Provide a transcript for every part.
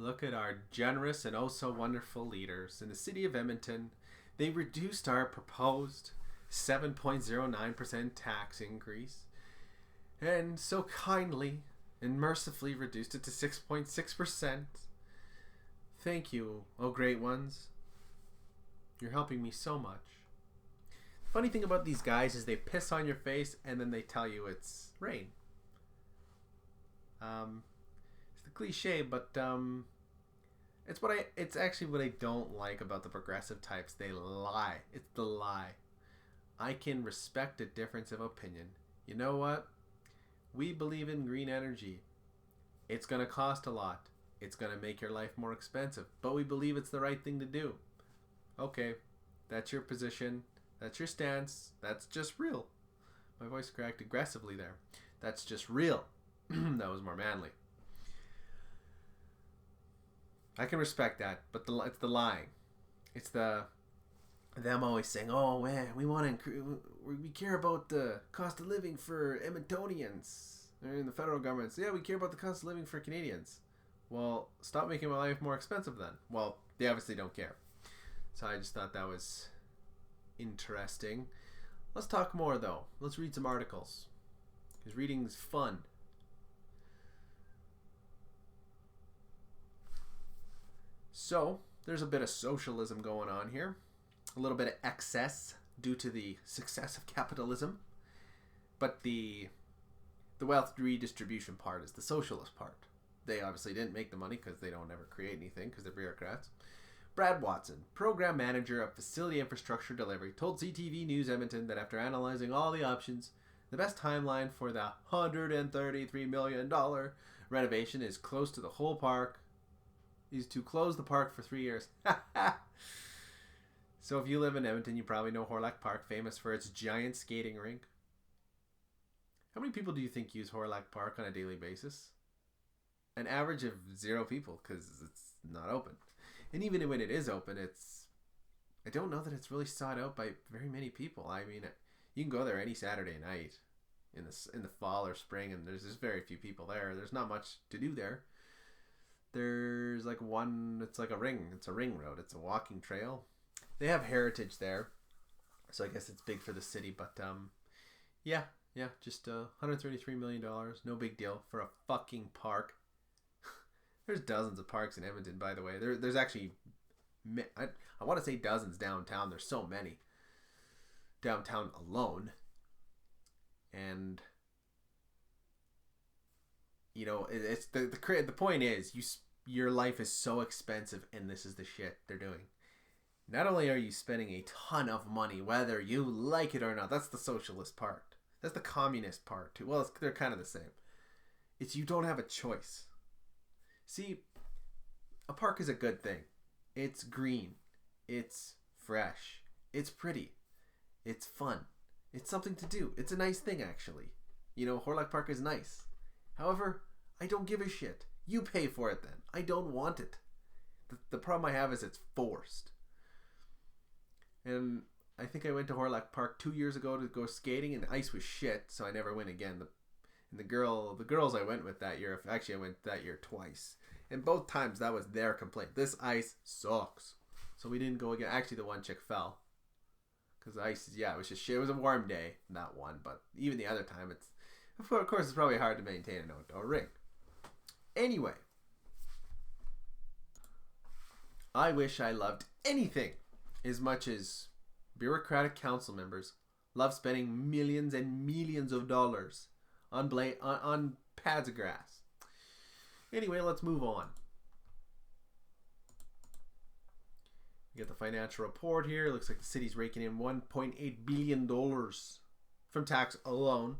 Look at our generous and oh so wonderful leaders. In the city of Edmonton, they reduced our proposed 7.09% tax increase and so kindly and mercifully reduced it to 6.6%. Thank you, oh great ones. You're helping me so much. Funny thing about these guys is they piss on your face and then they tell you it's rain. It's the cliche, but it's actually what I don't like about the progressive types. They lie. It's the lie. I can respect a difference of opinion. You know what? We believe in green energy. It's gonna cost a lot. It's gonna make your life more expensive, but we believe it's the right thing to do. Okay, that's your position. That's your stance. That's just real. My voice cracked aggressively there. That's just real. That was more manly. I can respect that, but it's the lying. It's them always saying, "Oh man, we want to we care about the cost of living for Edmontonians." They're in the federal government. So, yeah, we care about the cost of living for Canadians. Well, stop making my life more expensive then. Well, they obviously don't care. So I just thought that was interesting. Let's talk more though. Let's read some articles. Because reading's fun. So, there's a bit of socialism going on here. A little bit of excess due to the success of capitalism. But the wealth redistribution part is the socialist part. They obviously didn't make the money because they don't ever create anything because they're bureaucrats. Brad Watson, program manager of facility infrastructure delivery, told CTV News Edmonton that after analyzing all the options, the best timeline for the $133 million renovation is close to the whole park. Is to close the park for 3 years. So if you live in Edmonton, you probably know Horlock Park, famous for its giant skating rink. How many people do you think use Horlock Park on a daily basis? An average of 0 people, because it's not open. And even when it is open, I don't know that it's really sought out by very many people. I mean, you can go there any Saturday night in the fall or spring, and there's just very few people there. There's not much to do there. There's it's like a ring. It's a ring road. It's a walking trail. They have heritage there, so I guess it's big for the city. But yeah, just $133 million. No big deal for a fucking park. There's dozens of parks in Edmonton, by the way. There's actually, I want to say dozens downtown. There's so many downtown alone, and you know, it's the point is your life is so expensive, and this is the shit they're doing. Not only are you spending a ton of money, whether you like it or not, that's the socialist part. That's the communist part too. Well, they're kind of the same. It's you don't have a choice. See, a park is a good thing. It's green. It's fresh. It's pretty. It's fun. It's something to do. It's a nice thing, actually. You know, Horlock Park is nice. However, I don't give a shit. You pay for it then. I don't want it. The problem I have is it's forced. And I think I went to Horlock Park 2 years ago to go skating, and the ice was shit, so I never went again. The girls I went with that year, actually I went that year twice. And both times that was their complaint. This ice sucks. So we didn't go again. Actually, the one chick fell. Because the ice, it was just shit. It was a warm day, not one, but even the other time, of course, it's probably hard to maintain an outdoor rink. Anyway, I wish I loved anything as much as bureaucratic council members love spending millions and millions of dollars on pads of grass. Anyway, let's move on. We get the financial report here. Looks like the city's raking in $1.8 billion from tax alone.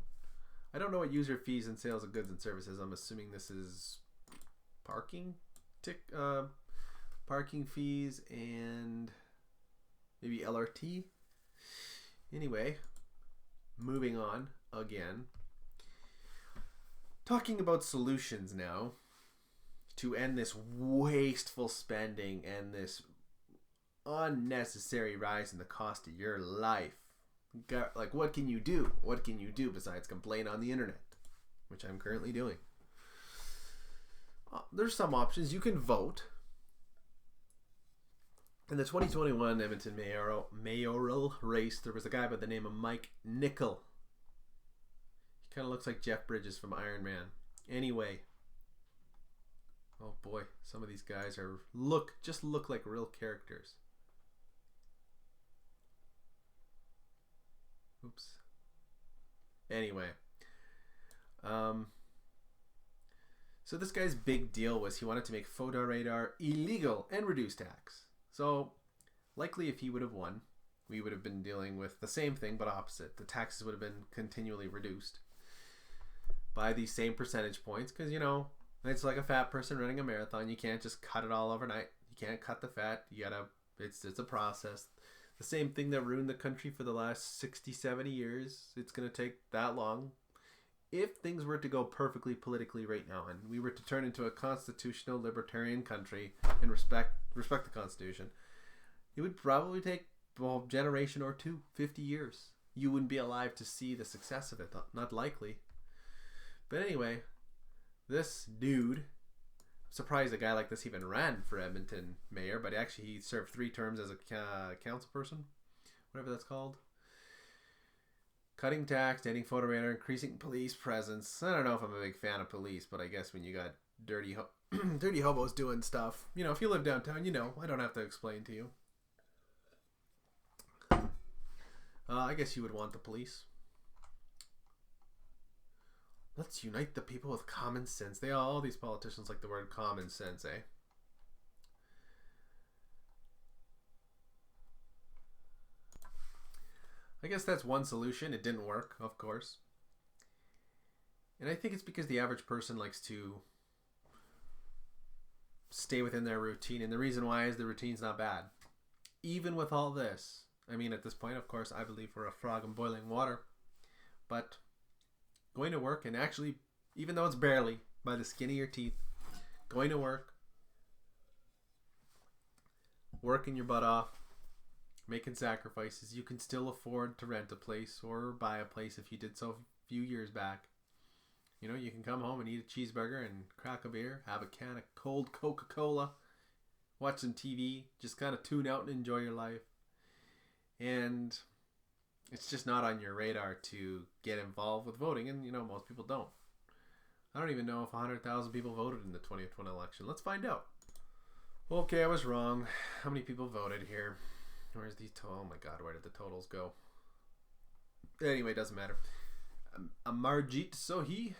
I don't know what user fees and sales of goods and services. I'm assuming this is parking fees and maybe LRT. Anyway, moving on again. Talking about solutions now to end this wasteful spending and this unnecessary rise in the cost of your life. Like, what can you do? What can you do besides complain on the internet? Which I'm currently doing. there's some options. You can vote. In the 2021 Edmonton mayoral race, there was a guy by the name of Mike Nickel. He kind of looks like Jeff Bridges from Iron Man. Anyway, oh boy, some of these guys look like real characters. Oops. Anyway, so this guy's big deal was he wanted to make photo radar illegal and reduce tax. So likely if he would have won, we would have been dealing with the same thing but opposite. The taxes would have been continually reduced by these same percentage points, because, you know, it's like a fat person running a marathon. You can't just cut it all overnight. You can't cut the fat. You gotta, it's a process. The same thing that ruined the country for the last 60, 70 years. It's going to take that long. If things were to go perfectly politically right now and we were to turn into a constitutional libertarian country and respect the Constitution, it would probably take a generation or two, 50 years. You wouldn't be alive to see the success of it. Not likely. But anyway, this dude, I'm surprised a guy like this even ran for Edmonton mayor, but actually he served 3 terms as a council person, whatever that's called. Cutting tax, dating photo radar, increasing police presence. I don't know if I'm a big fan of police, but I guess when you got dirty hobos doing stuff, you know, if you live downtown, you know, I don't have to explain to you. I guess you would want the police. Let's unite the people with common sense. All these politicians like the word common sense, eh? I guess that's one solution. It didn't work, of course. And I think it's because the average person likes to stay within their routine. And the reason why is the routine's not bad. Even with all this, I mean, at this point, of course, I believe we're a frog in boiling water. But going to work and actually, even though it's barely by the skin of your teeth, going to work, working your butt off, making sacrifices, you can still afford to rent a place or buy a place if you did so a few years back. You know, you can come home and eat a cheeseburger and crack a beer, have a can of cold Coca-Cola, watch some TV, just kind of tune out and enjoy your life. And it's just not on your radar to get involved with voting, and, you know, most people don't. I don't even know if 100,000 people voted in the 2020 election. Let's find out. Okay, I was wrong. How many people voted here? Where's these oh my god, where did the totals go? Anyway, doesn't matter. Amarjit Sohi,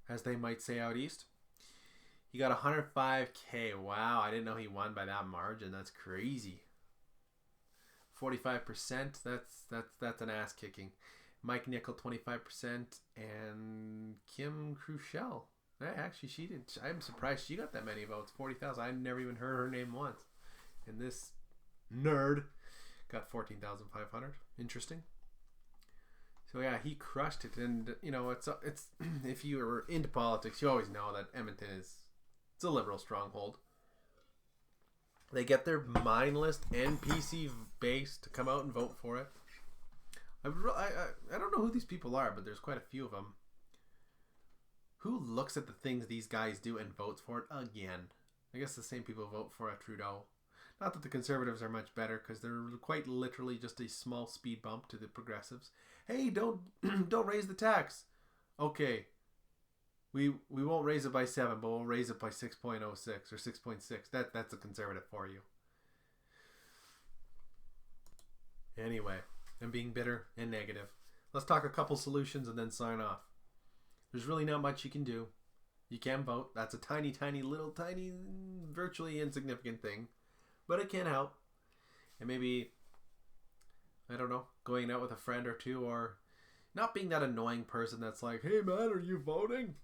as they might say out east. He got 105k. Wow, I didn't know he won by that margin. That's crazy. 45%. That's an ass kicking. Mike Nickel 25%, and Kim Cruchel. Actually, she did. I'm surprised she got that many votes. 40,000. I never even heard her name once. And this nerd got 14,500. Interesting. So yeah, he crushed it. And you know, it's if you were into politics, you always know that Edmonton it's a liberal stronghold. They get their mindless NPC base to come out and vote for it. I don't know who these people are, but there's quite a few of them. Who looks at the things these guys do and votes for it again? I guess the same people vote for Trudeau. Not that the Conservatives are much better, because they're quite literally just a small speed bump to the Progressives. Hey, don't raise the tax. Okay, we won't raise it by 7, but we'll raise it by 6.06 or 6.6. That's a Conservative for you. Anyway, I'm being bitter and negative. Let's talk a couple solutions and then sign off. There's really not much you can do. You can vote. That's a tiny, virtually insignificant thing. But it can help. And maybe, I don't know, going out with a friend or two, or not being that annoying person that's like, hey man, are you voting?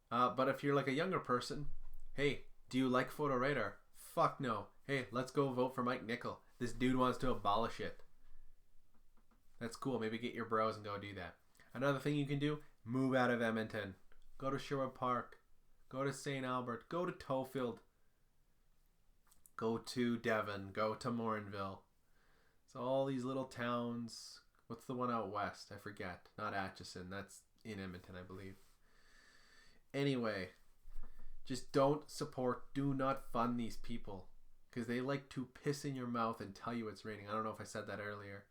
But if you're like a younger person, hey, do you like photo radar? Fuck no. Hey, let's go vote for Mike Nickel. This dude wants to abolish it. That's cool. Maybe get your bros and go do that. Another thing you can do, move out of Edmonton. Go to Sherwood Park. Go to St. Albert. Go to Tofield. Go to Devon. Go to Morinville. So all these little towns, What's the one out west? I forget. Not Atchison. That's in Edmonton, I believe. Anyway, just don't support, do not fund these people. Because they like to piss in your mouth and tell you it's raining. I don't know if I said that earlier.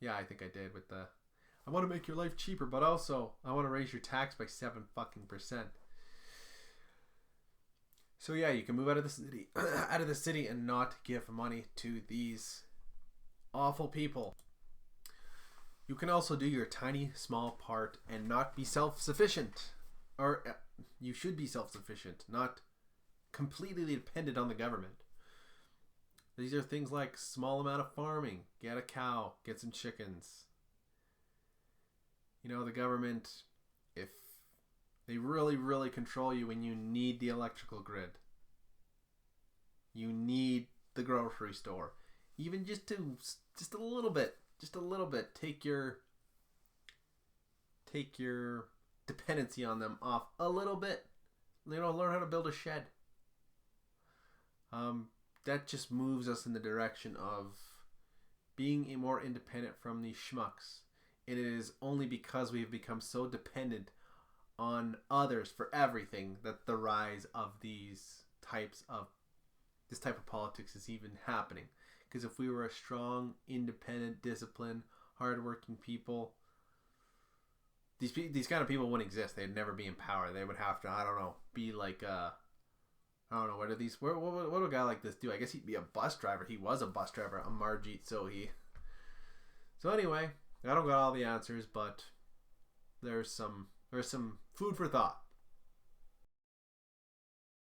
Yeah, I think I did with the... I want to make your life cheaper, but also I want to raise your tax by 7%. So yeah, you can move out of the city, and not give money to these awful people. You can also do your tiny, small part and not be self-sufficient. Or you should be self-sufficient, not completely dependent on the government. These are things like small amount of farming. Get a cow, get some chickens. You know, the government, if they really, really control you and you need the electrical grid, you need the grocery store, even just a little bit, take your dependency on them off a little bit. You know, learn how to build a shed. That just moves us in the direction of being more independent from these schmucks. And it is only because we have become so dependent on others for everything that the rise of this type of politics is even happening. Because if we were a strong, independent, disciplined, hardworking people, these kind of people wouldn't exist. They'd never be in power. They would have to, I don't know, be like I don't know, what do a guy like this do? I guess he'd be a bus driver. He was a bus driver, a Marjeet Sohi. So anyway, I don't got all the answers, but there's some food for thought.